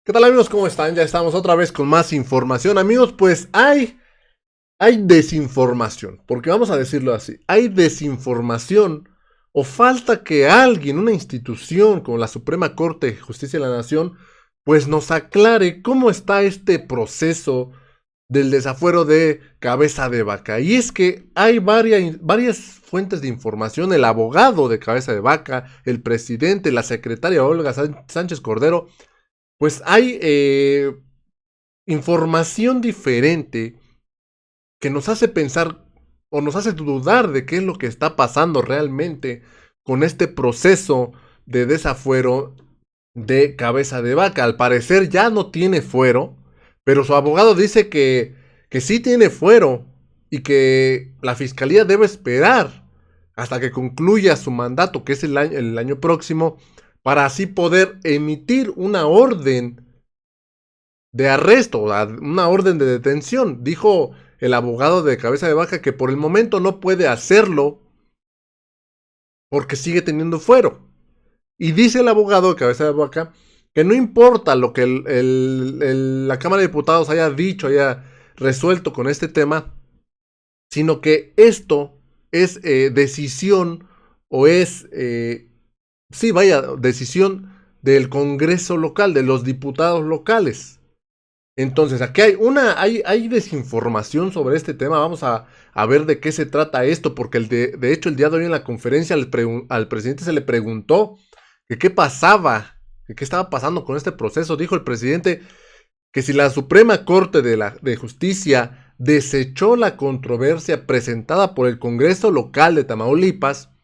¿Qué tal, amigos? ¿Cómo están? Ya estamos otra vez con más información. Amigos, pues hay desinformación, porque vamos a decirlo así, hay desinformación o falta que alguien, una institución como la Suprema Corte de Justicia de la Nación, pues nos aclare cómo está este proceso del desafuero de Cabeza de Vaca. Y es que hay varias fuentes de información, el abogado de Cabeza de Vaca, el presidente, la secretaria Olga Sánchez Cordero, pues hay información diferente que nos hace pensar o nos hace dudar de qué es lo que está pasando realmente con este proceso de desafuero de Cabeza de Vaca. Al parecer ya no tiene fuero, pero su abogado dice que sí tiene fuero y que la fiscalía debe esperar hasta que concluya su mandato, que es el año próximo, para así poder emitir una orden de arresto, una orden de detención. Dijo el abogado de Cabeza de Vaca que por el momento no puede hacerlo porque sigue teniendo fuero. Y dice el abogado de Cabeza de Vaca que no importa lo que la Cámara de Diputados haya dicho, haya resuelto con este tema, sino que esto es decisión o es, sí, vaya, decisión del Congreso local, de los diputados locales. Entonces, aquí hay desinformación sobre este tema. Vamos a ver de qué se trata esto, porque de hecho el día de hoy en la conferencia al presidente se le preguntó que qué pasaba, que qué estaba pasando con este proceso. Dijo el presidente que si la Suprema Corte de Justicia desechó la controversia presentada por el Congreso local de Tamaulipas,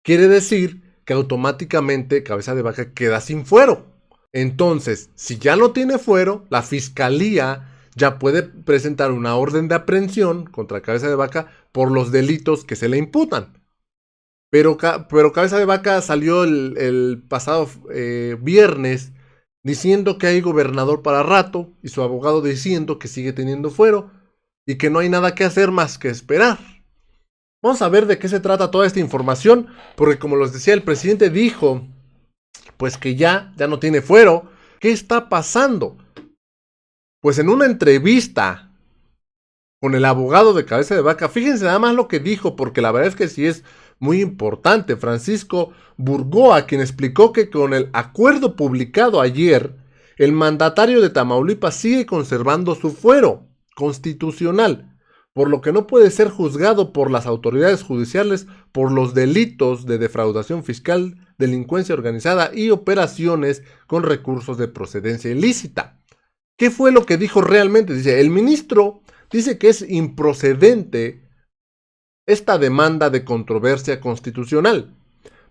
quiere decir que automáticamente Cabeza de Vaca queda sin fuero. Entonces, si ya no tiene fuero, la fiscalía ya puede presentar una orden de aprehensión contra Cabeza de Vaca por los delitos que se le imputan. Pero Cabeza de Vaca salió el pasado viernes diciendo que hay gobernador para rato y su abogado diciendo que sigue teniendo fuero y que no hay nada que hacer más que esperar. Vamos a ver de qué se trata toda esta información, porque como les decía, el presidente dijo pues que ya no tiene fuero. ¿Qué está pasando? Pues en una entrevista con el abogado de Cabeza de Vaca, fíjense nada más lo que dijo, porque la verdad es que sí es muy importante. Francisco Burgoa, quien explicó que con el acuerdo publicado ayer, el mandatario de Tamaulipas sigue conservando su fuero constitucional, por lo que no puede ser juzgado por las autoridades judiciales por los delitos de defraudación fiscal, delincuencia organizada y operaciones con recursos de procedencia ilícita. ¿Qué fue lo que dijo realmente? Dice, el ministro dice que es improcedente esta demanda de controversia constitucional,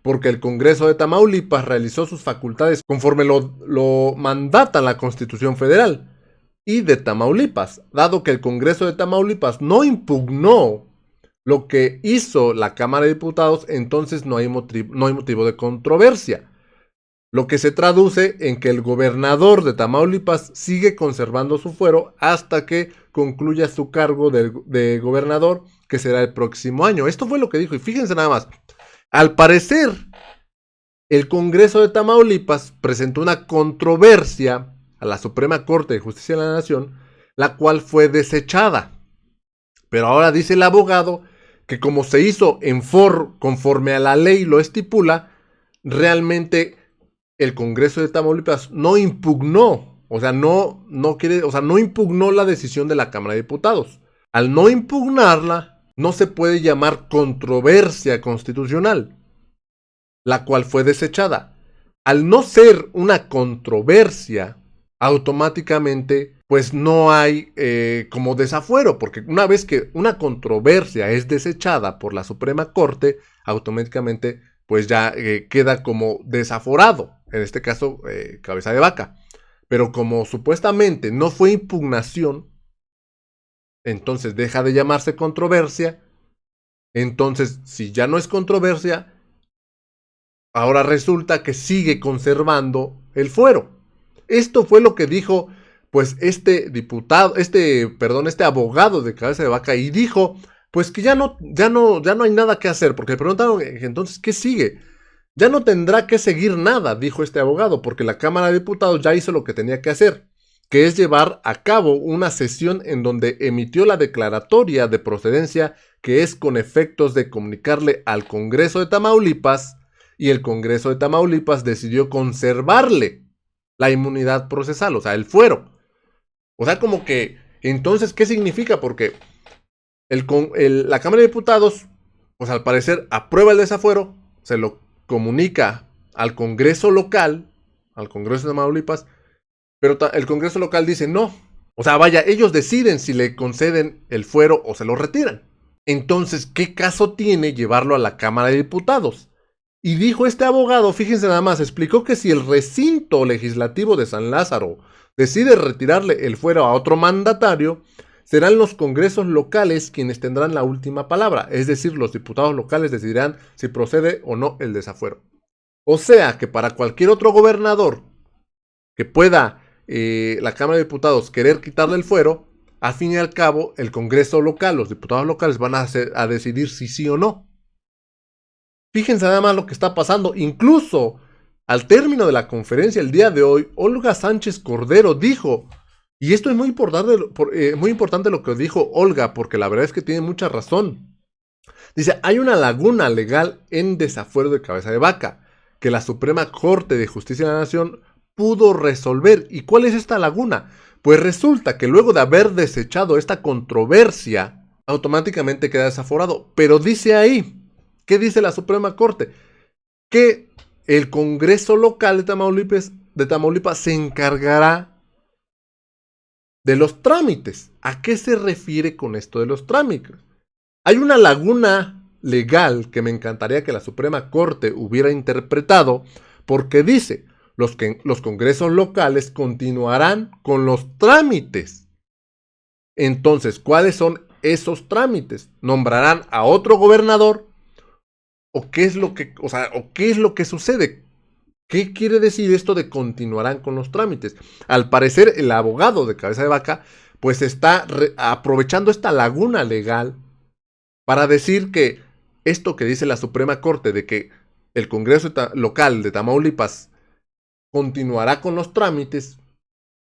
porque el Congreso de Tamaulipas realizó sus facultades conforme lo mandata la Constitución Federal y de Tamaulipas, dado que el Congreso de Tamaulipas no impugnó lo que hizo la Cámara de Diputados, entonces no hay motivo de controversia. Lo que se traduce en que el gobernador de Tamaulipas sigue conservando su fuero hasta que concluya su cargo de gobernador, que será el próximo año. Esto fue lo que dijo, y fíjense nada más. Al parecer, el Congreso de Tamaulipas presentó una controversia a la Suprema Corte de Justicia de la Nación, la cual fue desechada. Pero ahora dice el abogado que como se hizo conforme a la ley lo estipula, realmente el Congreso de Tamaulipas no impugnó, no impugnó la decisión de la Cámara de Diputados. Al no impugnarla, no se puede llamar controversia constitucional, la cual fue desechada. Al no ser una controversia, automáticamente pues no hay como desafuero, porque una vez que una controversia es desechada por la Suprema Corte, automáticamente pues ya queda como desaforado, en este caso Cabeza de Vaca. Pero como supuestamente no fue impugnación, entonces deja de llamarse controversia. Entonces, si ya no es controversia, ahora resulta que sigue conservando el fuero. Esto fue lo que dijo pues este abogado de Cabeza de Vaca, y dijo pues que ya no hay nada que hacer, porque le preguntaron entonces ¿qué sigue? Ya no tendrá que seguir nada, dijo este abogado, porque la Cámara de Diputados ya hizo lo que tenía que hacer, que es llevar a cabo una sesión en donde emitió la declaratoria de procedencia, que es con efectos de comunicarle al Congreso de Tamaulipas, y el Congreso de Tamaulipas decidió conservarle la inmunidad procesal, o sea, el fuero. O sea, como que, entonces, ¿qué significa? Porque la Cámara de Diputados, pues al parecer, aprueba el desafuero, se lo comunica al Congreso local, al Congreso de Tamaulipas, pero el Congreso local dice no. O sea, vaya, ellos deciden si le conceden el fuero o se lo retiran. Entonces, ¿qué caso tiene llevarlo a la Cámara de Diputados? Y dijo este abogado, fíjense nada más, explicó que si el recinto legislativo de San Lázaro decide retirarle el fuero a otro mandatario, serán los congresos locales quienes tendrán la última palabra, es decir, los diputados locales decidirán si procede o no el desafuero. O sea que para cualquier otro gobernador que pueda la Cámara de Diputados querer quitarle el fuero, al fin y al cabo el Congreso local, los diputados locales van a decidir si sí o no. Fíjense nada más lo que está pasando. Incluso al término de la conferencia el día de hoy, Olga Sánchez Cordero dijo, y esto es muy importante lo que dijo Olga, porque la verdad es que tiene mucha razón. Dice, hay una laguna legal en desafuero de Cabeza de Vaca, que la Suprema Corte de Justicia de la Nación pudo resolver. ¿Y cuál es esta laguna? Pues resulta que luego de haber desechado esta controversia, automáticamente queda desaforado. Pero dice ahí, ¿qué dice la Suprema Corte? Que el Congreso local de Tamaulipas se encargará de los trámites. ¿A qué se refiere con esto de los trámites? Hay una laguna legal que me encantaría que la Suprema Corte hubiera interpretado, porque dice, los congresos locales continuarán con los trámites. Entonces, ¿cuáles son esos trámites? ¿Nombrarán a otro gobernador? ¿O qué es lo que sucede? ¿Qué quiere decir esto de continuarán con los trámites? Al parecer, el abogado de Cabeza de Vaca pues está aprovechando esta laguna legal para decir que esto que dice la Suprema Corte de que el Congreso local de Tamaulipas continuará con los trámites,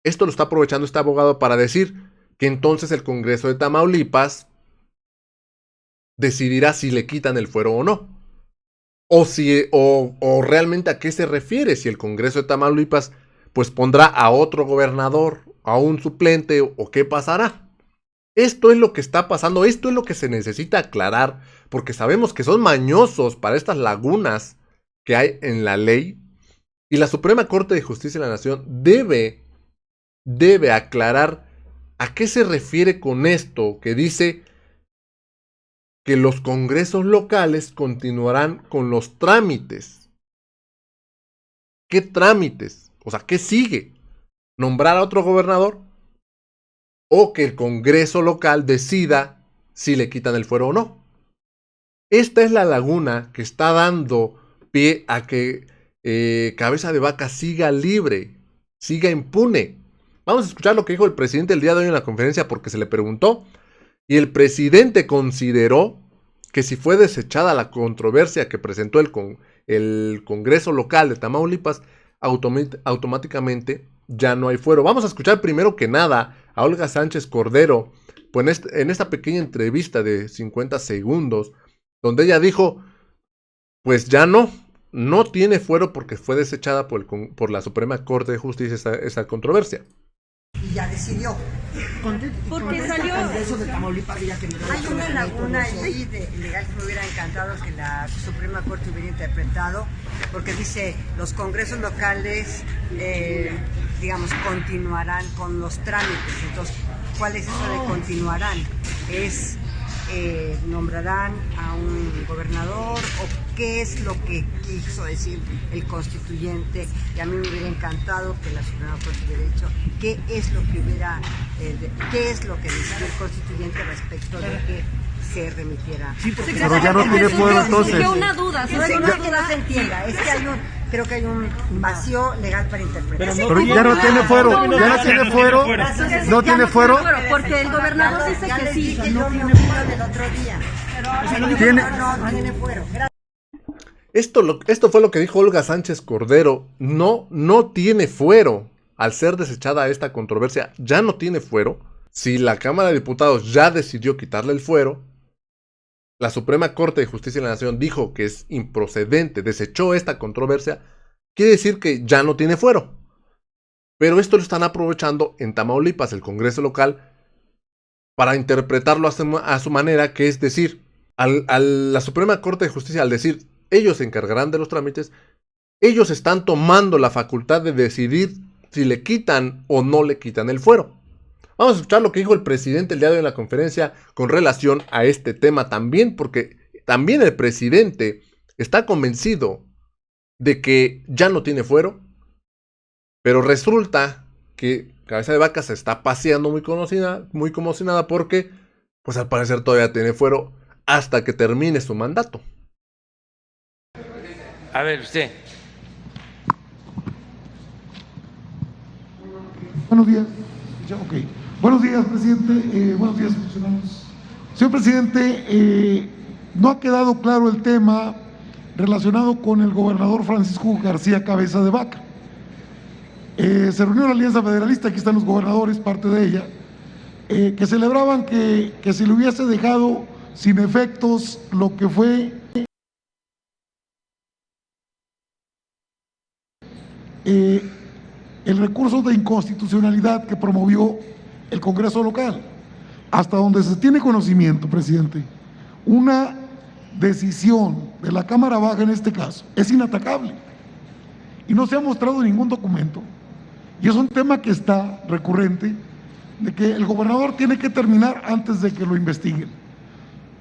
esto lo está aprovechando este abogado para decir que entonces el Congreso de Tamaulipas decidirá si le quitan el fuero o no. O realmente a qué se refiere, si el Congreso de Tamaulipas pues pondrá a otro gobernador, a un suplente, o qué pasará. Esto es lo que está pasando, esto es lo que se necesita aclarar, porque sabemos que son mañosos para estas lagunas que hay en la ley, y la Suprema Corte de Justicia de la Nación debe aclarar a qué se refiere con esto que dice que los congresos locales continuarán con los trámites. ¿Qué trámites? O sea, ¿qué sigue? ¿Nombrar a otro gobernador? ¿O que el Congreso local decida si le quitan el fuero o no? Esta es la laguna que está dando pie a que Cabeza de Vaca siga libre, siga impune. Vamos a escuchar lo que dijo el presidente el día de hoy en la conferencia, porque se le preguntó. Y el presidente consideró que si fue desechada la controversia que presentó el Congreso local de Tamaulipas, automáticamente ya no hay fuero. Vamos a escuchar primero que nada a Olga Sánchez Cordero, pues en esta pequeña entrevista de 50 segundos, donde ella dijo, pues ya no tiene fuero porque fue desechada por la Suprema Corte de Justicia esa controversia. Y ya decidió. Porque salió. Congreso de Tamaulipas, ya que Hay una laguna ahí legal que me hubiera encantado que la Suprema Corte hubiera interpretado, porque dice los congresos locales, digamos, continuarán con los trámites. Entonces, ¿cuál es eso de continuarán? Es nombrarán a un gobernador, o qué es lo que quiso decir el constituyente. Y a mí me hubiera encantado que la Suprema Corte hubiera dicho qué es lo que decidió el constituyente respecto de que se remitiera. Sí, pero ya no tiene fuero, entonces. No es que no se entienda, es que creo que hay un vacío legal para interpretar. Pero ya no tiene fuero, no tiene fuero. Porque el gobernador dice que sí. No tiene fuero del otro día. Tiene. No tiene fuero. Esto fue lo que dijo Olga Sánchez Cordero. No tiene fuero. Al ser desechada esta controversia, ya no tiene fuero. Si la Cámara de Diputados ya decidió quitarle el fuero, la Suprema Corte de Justicia de la Nación dijo que es improcedente, desechó esta controversia, quiere decir que ya no tiene fuero. Pero esto lo están aprovechando en Tamaulipas, el Congreso local, para interpretarlo a su manera, que es decir, la Suprema Corte de Justicia, al decir ellos se encargarán de los trámites, ellos están tomando la facultad de decidir si le quitan o no le quitan el fuero. Vamos a escuchar lo que dijo el presidente el día de hoy en la conferencia con relación a este tema también, porque también el presidente está convencido de que ya no tiene fuero, pero resulta que Cabeza de Vaca se está paseando muy conmocionada porque, pues al parecer todavía tiene fuero hasta que termine su mandato. A ver, usted. Buenos días. Okay. Buenos días, presidente. Buenos días, funcionarios. Señor presidente, no ha quedado claro el tema relacionado con el gobernador Francisco García Cabeza de Vaca. Se reunió la Alianza Federalista, aquí están los gobernadores, parte de ella, que celebraban que se le hubiese dejado sin efectos lo que fue el recurso de inconstitucionalidad que promovió el Congreso local. Hasta donde se tiene conocimiento, presidente, una decisión de la Cámara Baja en este caso es inatacable y no se ha mostrado ningún documento. Y es un tema que está recurrente, de que el gobernador tiene que terminar antes de que lo investiguen.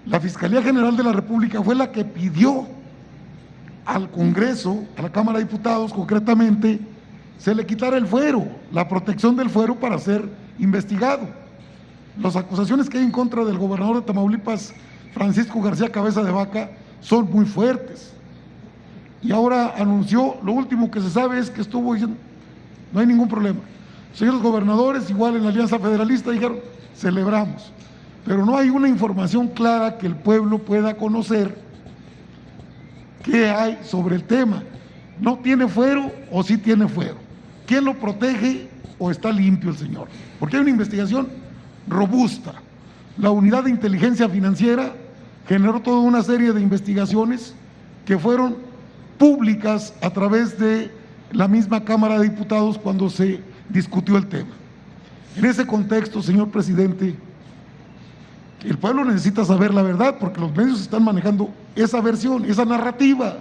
La Fiscalía General de la República fue la que pidió al Congreso, a la Cámara de Diputados concretamente, se le quitara el fuero, la protección del fuero para ser investigado. Las acusaciones que hay en contra del gobernador de Tamaulipas, Francisco García Cabeza de Vaca, son muy fuertes. Y ahora anunció, lo último que se sabe es que estuvo diciendo, no hay ningún problema. Señores gobernadores, igual en la Alianza Federalista, dijeron, celebramos. Pero no hay una información clara que el pueblo pueda conocer qué hay sobre el tema. ¿No tiene fuero o sí tiene fuero? ¿Quién lo protege o está limpio el señor? Porque hay una investigación robusta. La Unidad de Inteligencia Financiera generó toda una serie de investigaciones que fueron públicas a través de la misma Cámara de Diputados cuando se discutió el tema. En ese contexto, señor presidente, el pueblo necesita saber la verdad porque los medios están manejando esa versión, esa narrativa.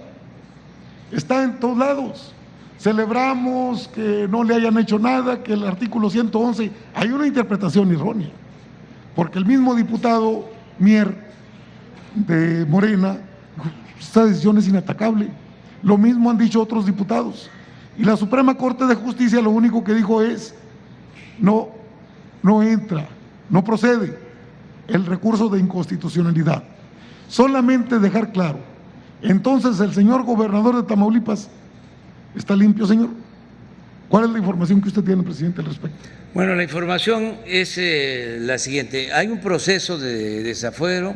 Está en todos lados. Celebramos que no le hayan hecho nada, que el artículo 111, hay una interpretación errónea, porque el mismo diputado Mier de Morena, esta decisión es inatacable. Lo mismo han dicho otros diputados. Y la Suprema Corte de Justicia lo único que dijo es, no entra, no procede el recurso de inconstitucionalidad. Solamente dejar claro, entonces el señor gobernador de Tamaulipas está limpio, señor. ¿Cuál es la información que usted tiene, presidente, al respecto? Bueno, la información es la siguiente. Hay un proceso de desafuero.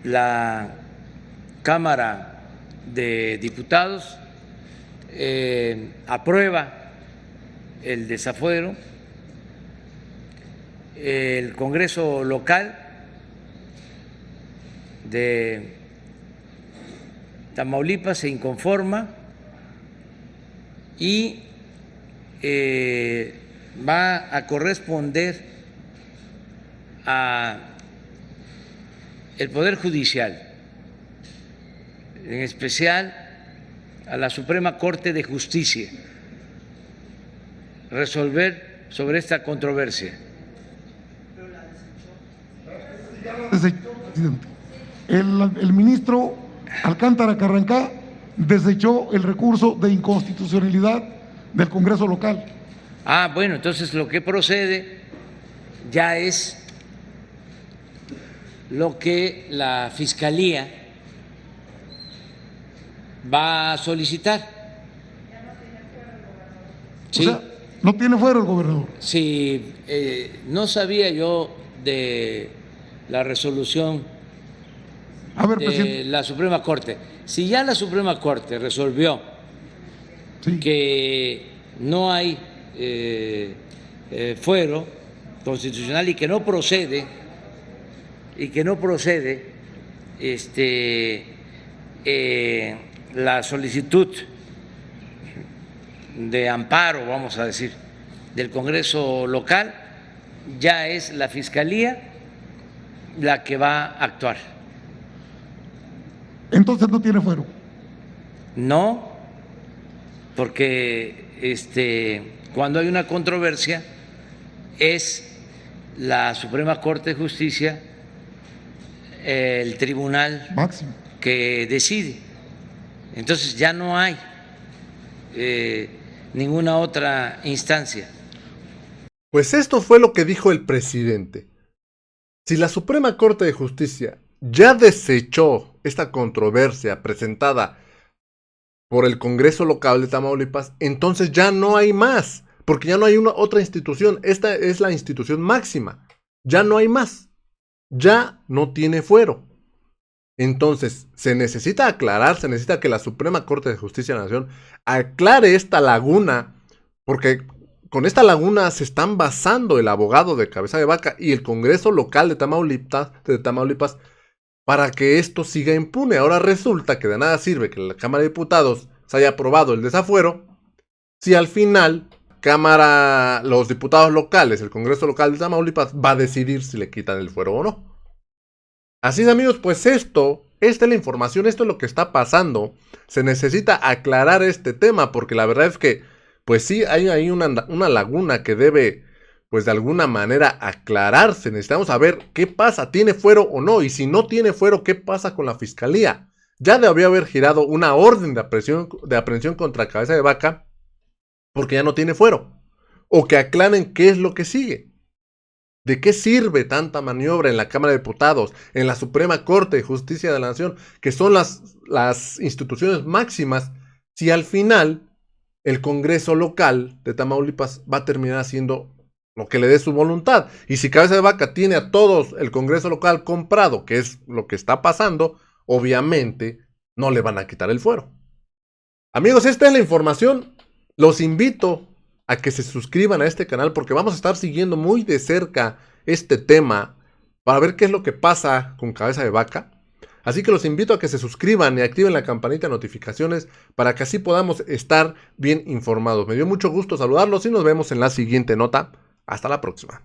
La Cámara de Diputados aprueba el desafuero. El Congreso local de Tamaulipas se inconforma y va a corresponder a el Poder Judicial, en especial a la Suprema Corte de Justicia, resolver sobre esta controversia. El ministro Alcántara Carrancá desechó el recurso de inconstitucionalidad del Congreso local. Bueno, entonces lo que procede ya es lo que la Fiscalía va a solicitar. Sí. O sea, no tiene fuero el gobernador. Sí, no sabía yo de la resolución A ver, de presidente. la Suprema Corte. Si ya la Suprema Corte resolvió Sí. que no hay fuero constitucional y que no procede la solicitud de amparo, vamos a decir, del Congreso local, ya es la Fiscalía la que va a actuar. Entonces no tiene fuero. No, porque cuando hay una controversia es la Suprema Corte de Justicia el tribunal Máximo. que decide. Entonces ya no hay ninguna otra instancia. Pues esto fue lo que dijo el presidente. Si la Suprema Corte de Justicia ya desechó esta controversia presentada por el Congreso local de Tamaulipas, entonces ya no hay más, porque ya no hay otra institución. Esta es la institución máxima. Ya no hay más. Ya no tiene fuero. Entonces, se necesita aclarar, se necesita que la Suprema Corte de Justicia de la Nación aclare esta laguna, porque con esta laguna se están basando el abogado de Cabeza de Vaca y el Congreso local de Tamaulipas para que esto siga impune. Ahora resulta que de nada sirve que la Cámara de Diputados se haya aprobado el desafuero si al final los diputados locales, el Congreso local de Tamaulipas va a decidir si le quitan el fuero o no. Así es, amigos, pues esta es la información, esto es lo que está pasando. Se necesita aclarar este tema porque la verdad es que, pues sí, hay ahí una laguna que debe, pues de alguna manera aclararse. Necesitamos saber qué pasa, ¿tiene fuero o no? Y si no tiene fuero, ¿qué pasa con la Fiscalía? Ya debió haber girado una orden de aprehensión contra Cabeza de Vaca porque ya no tiene fuero. O que aclaren qué es lo que sigue. ¿De qué sirve tanta maniobra en la Cámara de Diputados, en la Suprema Corte de Justicia de la Nación, que son las instituciones máximas, si al final el Congreso local de Tamaulipas va a terminar haciendo lo que le dé su voluntad? Y si Cabeza de Vaca tiene a todos el Congreso local comprado, que es lo que está pasando, obviamente no le van a quitar el fuero. Amigos, esta es la información. Los invito a que se suscriban a este canal porque vamos a estar siguiendo muy de cerca este tema para ver qué es lo que pasa con Cabeza de Vaca. Así que los invito a que se suscriban y activen la campanita de notificaciones para que así podamos estar bien informados. Me dio mucho gusto saludarlos y nos vemos en la siguiente nota. Hasta la próxima.